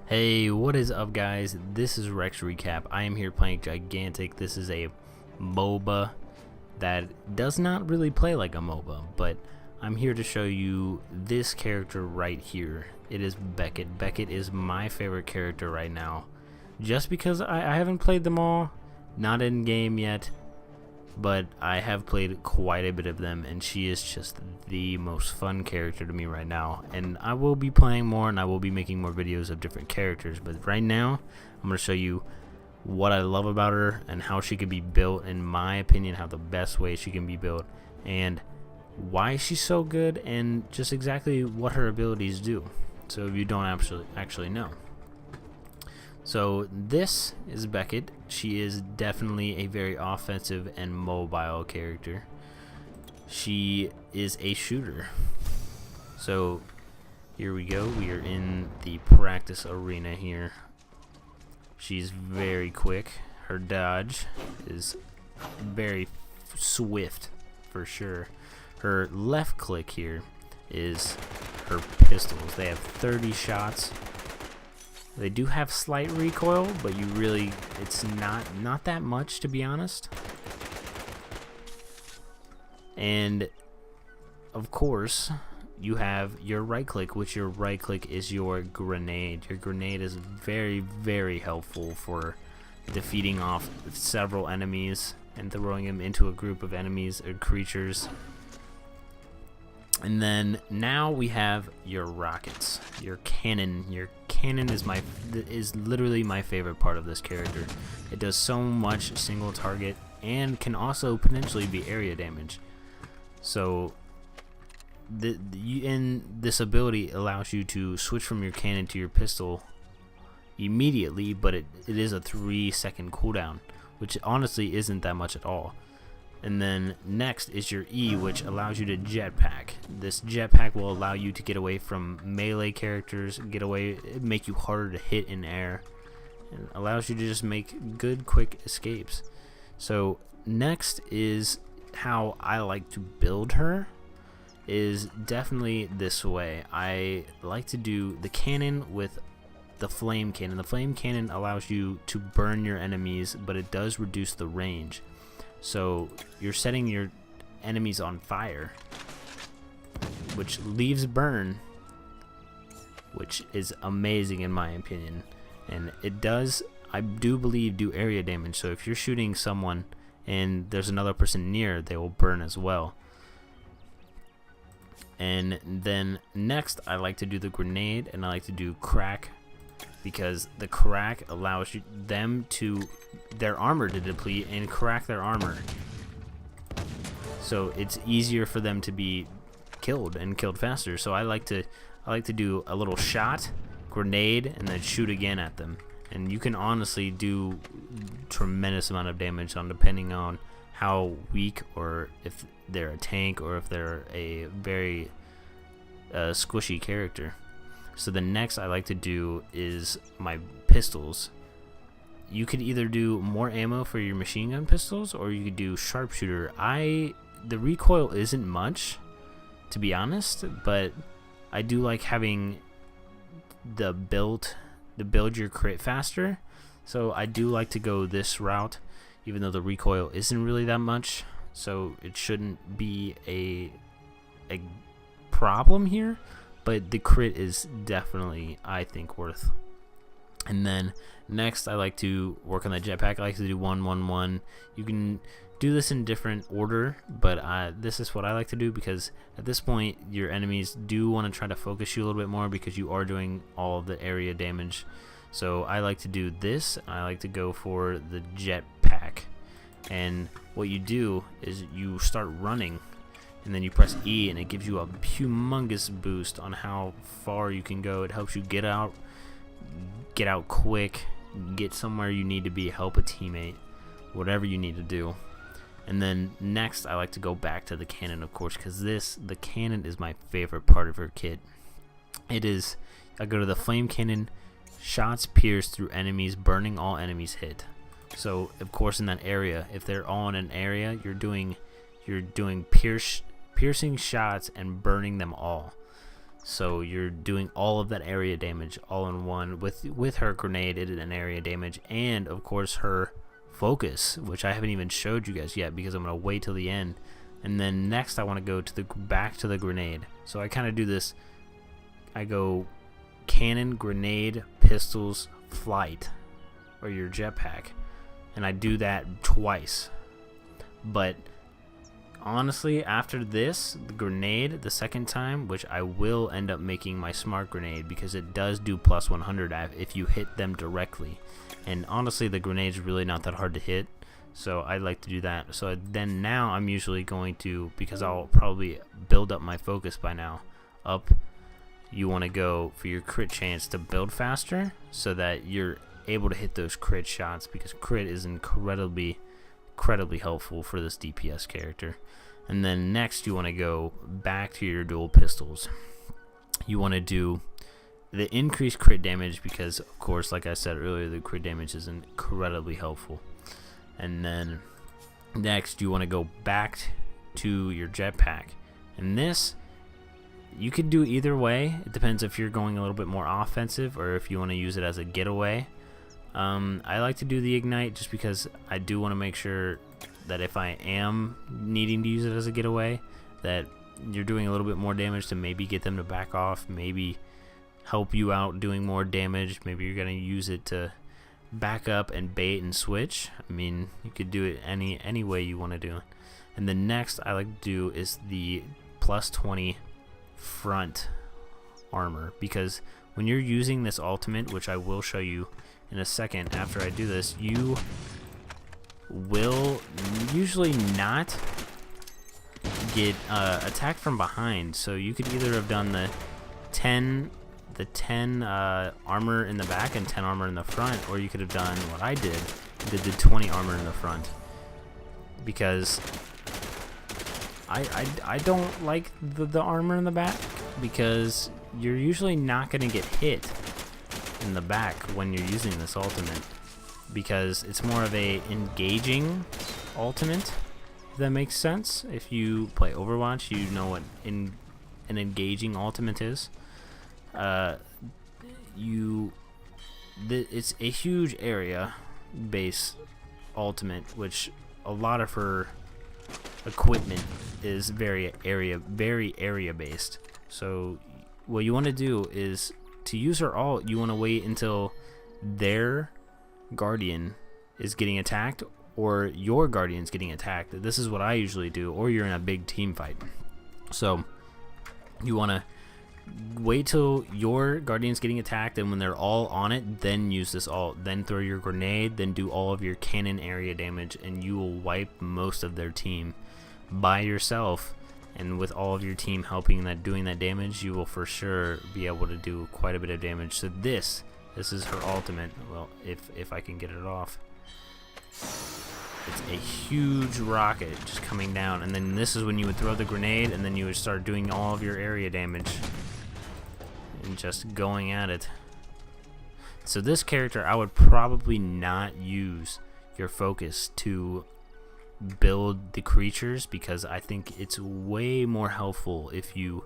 Hey, what is up, guys? This is Rex Recap. I am here playing Gigantic. This is a MOBA that does not really play like a MOBA, but I'm here to show you this character right here. It is Beckett. Beckett is my favorite character right now, just because I haven't played them all, not in game yet, but I have played quite a bit of them, and she is just the most fun character to me right now. And I will be playing more, and I will be making more videos of different characters, but right now I'm going to show you what I love about her and how she could be built, in my opinion, how the best way she can be built, and why she's so good, and just exactly what her abilities do, so if you don't actually know. So this is Beckett. She is definitely a very offensive and mobile character. She is a shooter. So here we go. We are in the practice arena here. She's very quick. Her dodge is very swift for sure. Her left click here is her pistols. They have 30 shots. They do have slight recoil, but it's not that much, to be honest. And of course, you have your right click, which your right click is your grenade. Your grenade is very, very helpful for defeating off several enemies and throwing them into a group of enemies or creatures. And then now we have your rockets, your cannon. Your cannon is literally my favorite part of this character. It does so much single target and can also potentially be area damage. So this ability allows you to switch from your cannon to your pistol immediately, but it is a 3-second cooldown, which honestly isn't that much at all. And then next is your E, which allows you to jetpack. This jetpack will allow you to get away from melee characters, make you harder to hit in air, and allows you to just make good, quick escapes. So next is how I like to build her, is definitely this way. I like to do the cannon with the flame cannon. The flame cannon allows you to burn your enemies, but it does reduce the range. So you're setting your enemies on fire, which leaves burn, which is amazing in my opinion. And it does, I do believe, do area damage. So if you're shooting someone and there's another person near, they will burn as well. And then next, I like to do the grenade, and I like to do crack, because the crack allows their armor to deplete and crack their armor. So it's easier for them to be killed and killed faster. So I like to do a little shot, grenade, and then shoot again at them. And you can honestly do tremendous amount of damage depending on how weak, or if they're a tank, or if they're a very squishy character. So the next I like to do is my pistols. You could either do more ammo for your machine gun pistols, or you could do sharpshooter. The recoil isn't much, to be honest, but I do like having the build your crit faster. So I do like to go this route, even though the recoil isn't really that much. So it shouldn't be a problem here. But the crit is definitely, I think, worth. And then next, I like to work on the jetpack. I like to do 1-1-1. You can do this in different order, but this is what I like to do, because at this point, your enemies do want to try to focus you a little bit more, because you are doing all of the area damage. So I like to do this. I like to go for the jetpack. And what you do is you start running, and then you press E, and it gives you a humongous boost on how far you can go. It helps you get out quick, get somewhere you need to be, help a teammate, whatever you need to do. And then next, I like to go back to the cannon, of course, because the cannon is my favorite part of her kit. I go to the flame cannon, shots pierce through enemies, burning all enemies hit. So of course, in that area, if they're all in an area, you're doing piercing shots and burning them all. So you're doing all of that area damage all in one with her grenade and area damage, and of course her focus, which I haven't even showed you guys yet because I'm gonna wait till the end. And then next I want to go to the back to the grenade. So I kind of do this. I go cannon, grenade, pistols, flight, or your jetpack, and I do that twice. But honestly, after this, the grenade, the second time, which I will end up making my smart grenade because it does do plus 100 if you hit them directly. And honestly, the grenade's really not that hard to hit, so I like to do that. So then now I'm usually going to, because I'll probably build up my focus by now, up. You want to go for your crit chance to build faster so that you're able to hit those crit shots, because crit is incredibly helpful for this DPS character. And then next you want to go back to your dual pistols. You want to do the increased crit damage because, of course, like I said earlier, the crit damage is incredibly helpful. And then next you want to go back to your jetpack. And this, you could do either way. It depends if you're going a little bit more offensive or if you want to use it as a getaway. I like to do the ignite just because I do want to make sure that if I am needing to use it as a getaway, that you're doing a little bit more damage to maybe get them to back off, maybe help you out doing more damage. Maybe you're going to use it to back up and bait and switch. I mean, you could do it any way you want to do it. And the next I like to do is the plus 20 front armor, because when you're using this ultimate, which I will show you in a second after I do this, you will usually not get attacked from behind. So you could either have done the 10 armor in the back and 10 armor in the front, or you could have done what I did the 20 armor in the front, because I don't like the armor in the back, because you're usually not going to get hit in the back when you're using this ultimate, because it's more of a engaging ultimate, if that makes sense. If you play Overwatch, you know what an engaging ultimate is. It's a huge area base ultimate, which a lot of her equipment is very area based. So what you want to do is, to use her ult, you want to wait until their guardian is getting attacked or your guardian's getting attacked. This is what I usually do, or you're in a big team fight. So you want to wait till your guardian's getting attacked, and when they're all on it, then use this ult, then throw your grenade, then do all of your cannon area damage, and you will wipe most of their team by yourself. And with all of your team helping doing that damage, you will for sure be able to do quite a bit of damage. So this is her ultimate. Well, if I can get it off. It's a huge rocket just coming down, and then this is when you would throw the grenade, and then you would start doing all of your area damage and just going at it. So this character, I would probably not use your focus to build the creatures, because I think it's way more helpful if you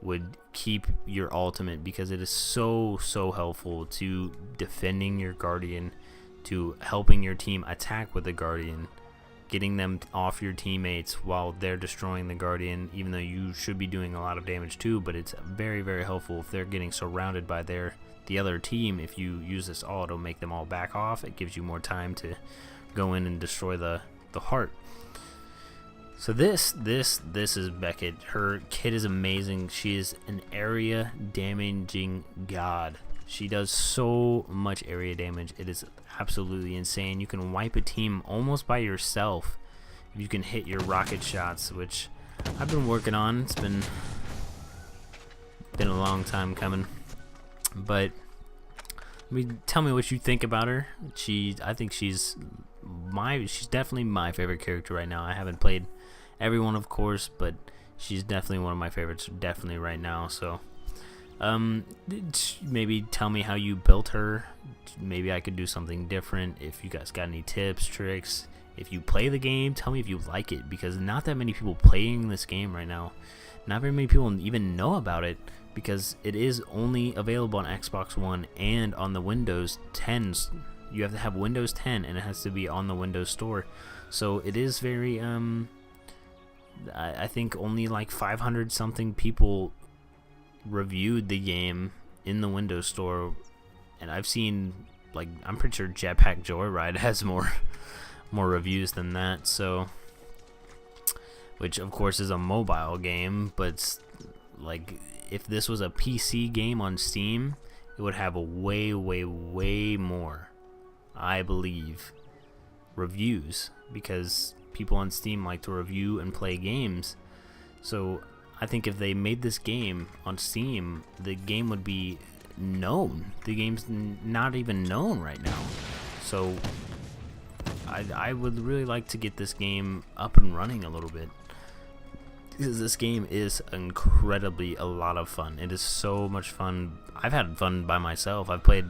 would keep your ultimate, because it is so helpful to defending your guardian, to helping your team attack with the guardian, getting them off your teammates while they're destroying the guardian, even though you should be doing a lot of damage too. But it's very helpful if they're getting surrounded by the other team. If you use this ult, it'll make them all back off. It gives you more time to go in and destroy the heart. So this is Beckett. Her kit is amazing. She is an area damaging god. She does so much area damage. It is absolutely insane. You can wipe a team almost by yourself if you can hit your rocket shots, which I've been working on. It's been a long time coming. But tell me what you think about her. I think she's definitely my favorite character right now. I haven't played everyone, of course, but she's definitely one of my favorites, definitely right now. So maybe tell me how you built her. Maybe I could do something different. If you guys got any tips, tricks, if you play the game, tell me if you like it, because not that many people playing this game right now. Not very many people even know about it. because it is only available on Xbox One and on the Windows 10s. You have to have Windows 10 and it has to be on the Windows Store. So it is very I think only like 500 something people reviewed the game in the Windows Store, and I've seen, like, I'm pretty sure Jetpack Joyride has more reviews than that. So, which of course is a mobile game, but like if this was a PC game on Steam, it would have a way more, I believe, reviews, because people on Steam like to review and play games. So I think if they made this game on Steam, the game would be known. The game's not even known right now. So I would really like to get this game up and running a little bit, because this game is incredibly a lot of fun. It is so much fun. I've had fun by myself. I've played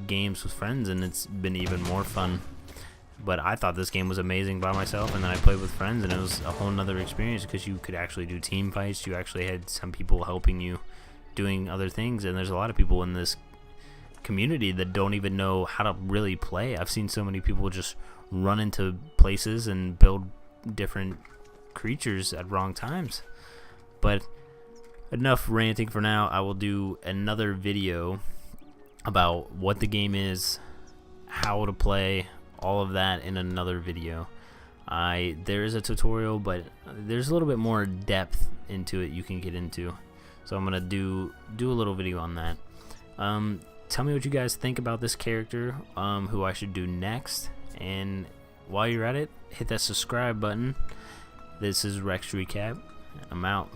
games with friends and it's been even more fun. But I thought this game was amazing by myself, and then I played with friends and it was a whole nother experience, because you could actually do team fights. You actually had some people helping you doing other things, and there's a lot of people in this community that don't even know how to really play. I've seen so many people just run into places and build different creatures at wrong times. But enough ranting for now. I will do another video about what the game is, how to play, all of that in another video. There is a tutorial, but there's a little bit more depth into it you can get into, so I'm gonna do a little video on that. Tell me what you guys think about this character, who I should do next, and while you're at it, hit that subscribe button. This is Rex Recap. I'm out.